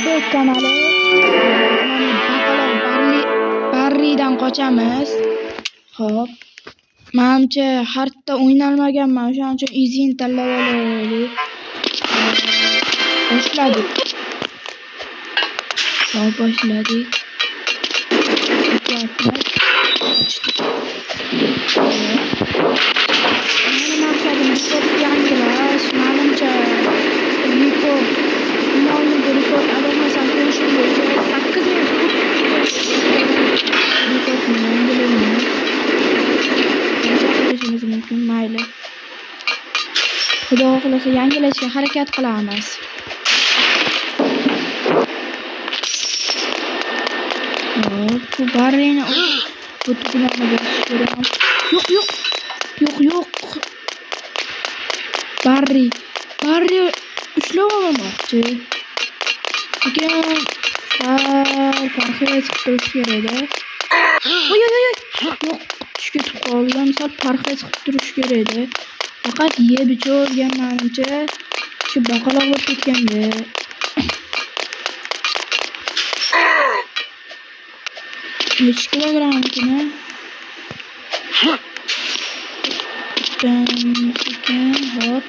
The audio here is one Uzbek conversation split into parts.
Bek kanali. Mana baqaloq Barridan qochamiz. Xo'p. Menimcha hardda o'ynalmaganman, o'shaning uchun izini tanlab olaylik. Boshladik. Xo'p, boshladik. Meni maqsadim rekordni yangilash. Menimcha rekord adashmasam ko'rishim bo'yicha 8 rekordni yangilaymiz. Qancha qilishimiz mumkin, mayli. Xudo xohlasa yangilashga harakat qilamiz. Bu Barrini bu tugunlarni bosish kerak. Yo'q. Barri ushlab olmoqchi. Lekin parhez qilib turish kerak-da. Yo'q, tushga tushib qoldim. Sal parhez qilib turish kerak-da. Faqat yeb ichgan menimcha shu baqaloq bo'lib ketganda. Necha kilogrammkina? Sekin, hop.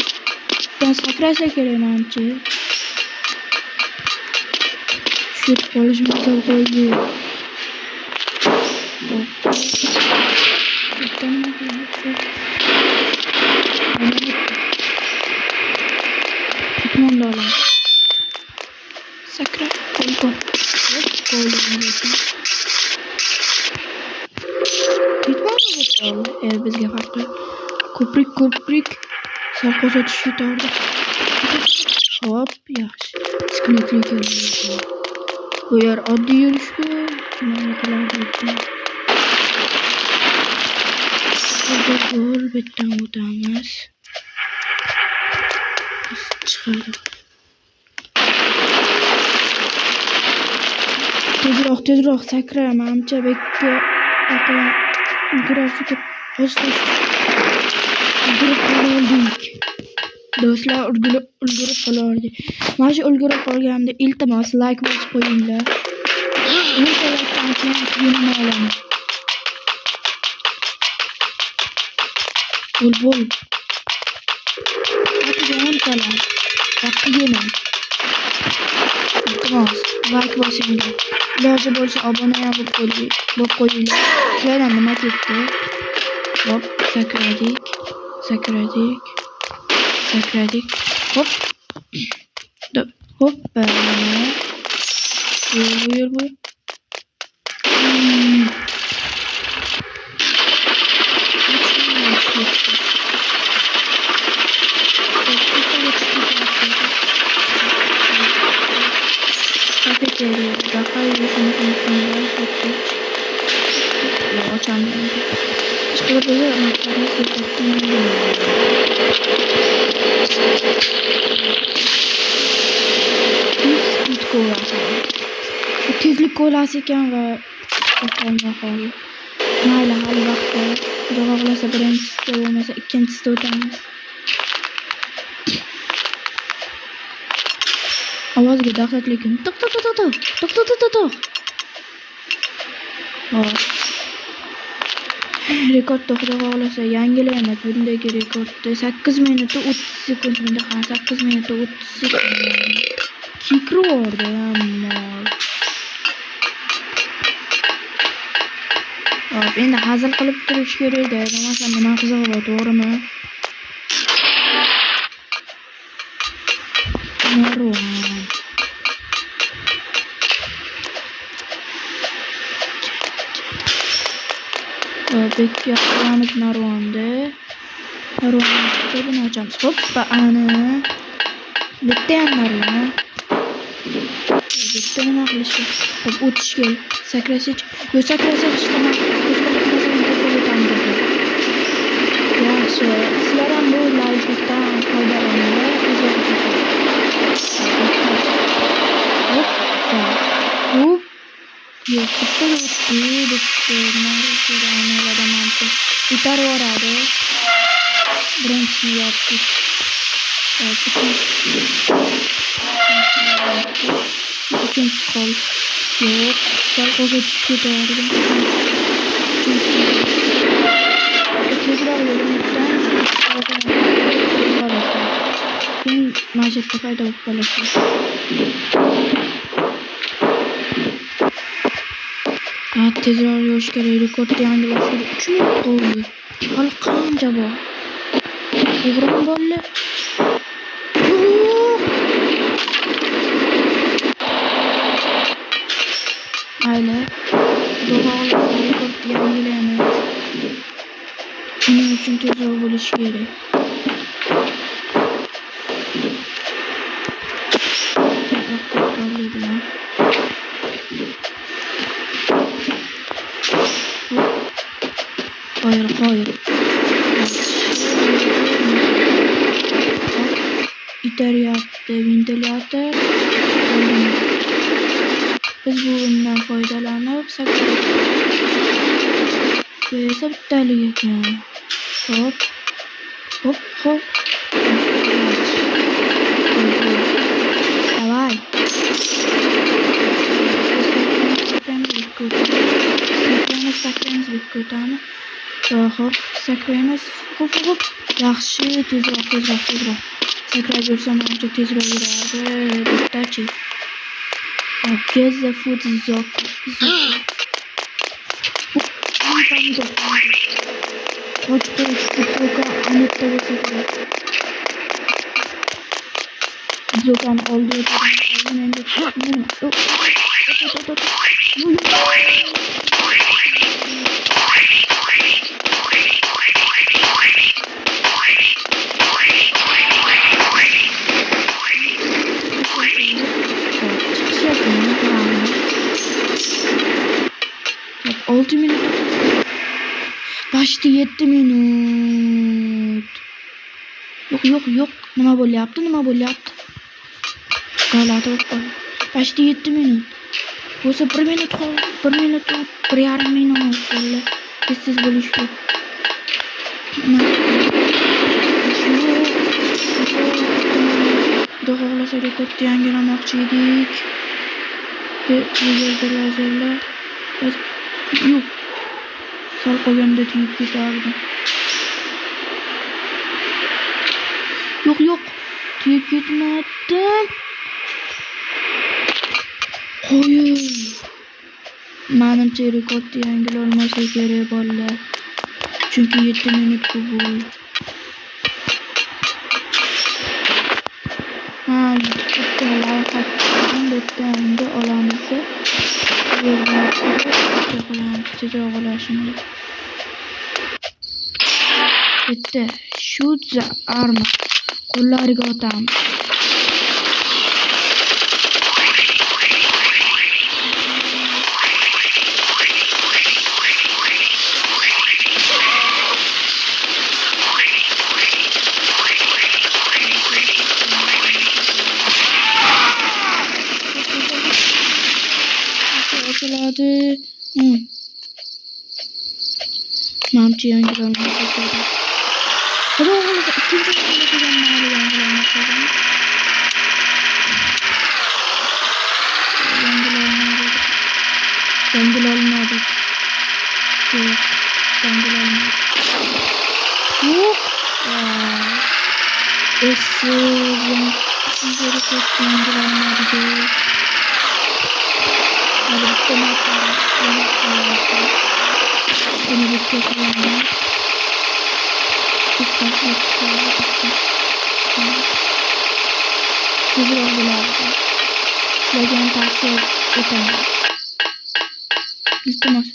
Ben sakrasa kerak menimcha. Shu qolishim kerak qoldi. Kitmondalar. Sakra, qo'l. Bizga farqi. Ko'prik sal qo'zatish yetardi. Hop, yaxshi. Skletli keldi. Bu yer oddiy yurishku, nima qilardim? Gol bitdan o'tamiz. Chiqadi. Tezroq sakra, menimcha bekka grafika o'zgarib qoldik. Do'stlar, ulgurib qolardik. Mana shu ulgurib qolganimda iltimos like bosib qo'yinglar. Likedan keyin kiyimni olaman. Bul. Hatijon kalam. Vaqtgina. Iltimos like bosinglar. Iloji bo'lsa obuna ham bo'lib qo'yinglar. Sizlardan nima ketdi? Hop, sakradik. Hop. Hoppa. Buyur. Tezlik ko'lasi ekan va qoldi. Mayli, hali vaqt bor. Xudo xohlasa birinchisida bo'lmasa ikkinchisida o'tamiz. Ovozga diqqatlikin. To'q. Hop. Rekordni xudo xohlasa yangilaymiz. Bundagi rekordni 8 minut 30 sekund bunda ham 8 minut 30 sekund. Kikrorda ammo. Hop, endi hazil qilib turish kerak-da. Bo'lmasa nima qizig'i, to'g'rimi? Narvon. Bekka qilamiz narvonni. Narvonni ochamiz. Hoppa, ana. Bitta ham narvon. Bitta nima qilish? Hop, o'tish kerak. Sakrasish. Yo, sakrasish tamam. Yaxshi. Sizlar ham bu lavhadan foydalaninglar. Hop. Yo'q, bitar yoradi. Birinchini yopdik. ikkinchisi qoldi. Yo'q, sal qo'shib ketardim. Tezroq yo'limdan keyin majetta paydo bo'lib qoladi. Tezroq yurish kerak. Rekordni yangilashga 3 minut qoldi. Hali qancha bor? To'g'rimi bolalar? Mayli. Xudo xohlasa rekordni yangilaymiz. Shuning uchun tezroq bo'lish kerak. Qo'yir. Itaryapti, ventilyator. Biz bundan foydalanib esa bittalik ekan. Hop. Давай. Sakraymiz ko'tani. Hop, sakraymiz. Hop. Yaxshi, tezroq. Sakrab yursam ancha tezroq yuradi. Bittachi. Get the food zok. Qoch, zoka anetta bo'lsa kerak. Zokani oldi endi. Başta 7 minut. Yok. Nima bo'lyapti? G'alati bo'lib qoldi. Başta 7 minut. Bo'lsa 1 minut qoldi. 1 minut, 1,5 minut bo'ldi. Siz bo'lish kerak. Xudo xohlasa rekordni yangilamoqchi edik. Bu yerda lazerlar. Yo'q. Sal qolganda tuyib ketardim. Yo'q. Tuyib ketmadim. Qo'ying. Menimcha rekordni yangilolmasa kerak bolalar. Chunki 7 minut bo'ldi. Endi olamiz. Tezroq olashimni. Bitta shoot the arm. Qo'llariga otamiz. Menimcha yangilanmasa kerak. Xudo xohlasa ikkinchi yangilanmadi. Yo'q. Sizlarga tavsiya etaman. Iltimos.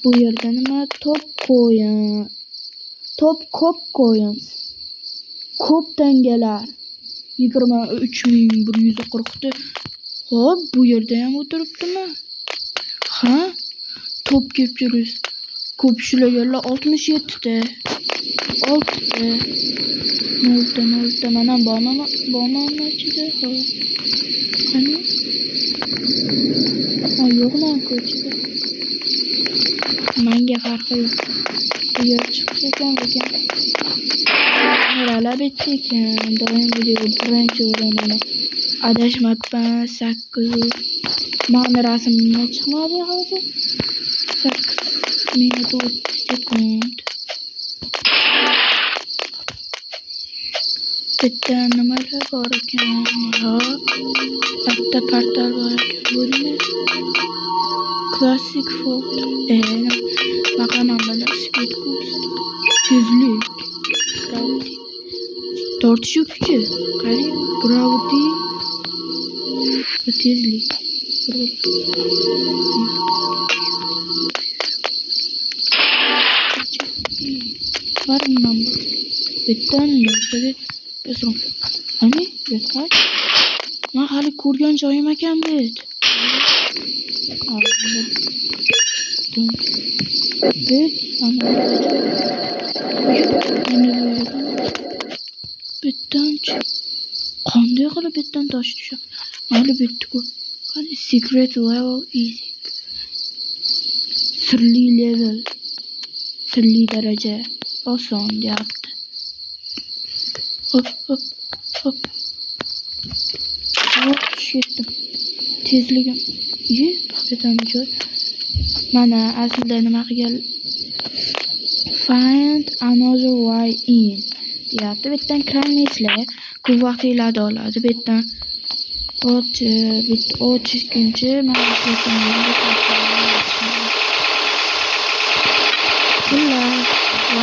Bu yerda nima? Top qo'yin. Ko'p qo'yin. Ko'p tangalar. 23.140 ta. Hop, bu yerda ham o'tiribdimi? Ha? Top kelib yuribsiz. ko'p ushlaganlar 67 ta. 6 ta. 0 ta mana bormanmi ichida? Qani? Ha, yo'qman ko'chada. Menga farqi yo'q. Video chiqish ekan lekin neralar bitta ekan. Doim video birinchi o'rinaman. Adashmabman 8. Mana rasmim chiqmadi hozir. 8 minut 30 sekund. Bitta nimalar bor ekan? Bitta portal bor ekan. Ko'ring. Classic photo. Maqamam bana speed boost. Tezlik. Gravity. Tortishuv kuchi. Qarang, gravity. Tezlik. Varmam bor. Bittan narsaga bosing. Qani? Bittan. Men hali ko'rgan joyim ekan bit. Bit bittanchi qanday qilib bittan tosh tushadi? Mayli bitdi-ku. Qani secret level easy. Sirli level. Sirli daraja oson deyapti. Hop. Tushdim. Tezligim. Bitam joy. Mana aslida nima qilgan? Find another way in. Deyapti. Bittan kiramaysizlar. Ko'p vaqtingizni oladi. Bittan ochishguncha mana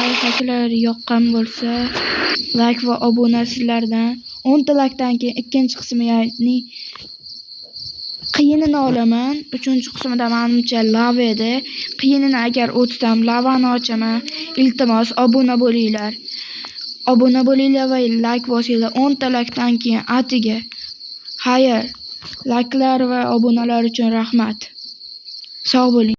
like yoqqan bo'lsa, like va obuna sizlardan 10 ta likedan keyin ikkinchi qismi, ya'ni qiyinini olaman. 3-qismida menimcha lava edi. Qiyinini agar o'tsam lavani ochaman. Iltimos obuna bo'linglar. Obuna bo'linglar va like bosinglar. 10 ta likedan keyin atiga. Xayr. Likelar va obunalar uchun rahmat. Sog' bo'ling.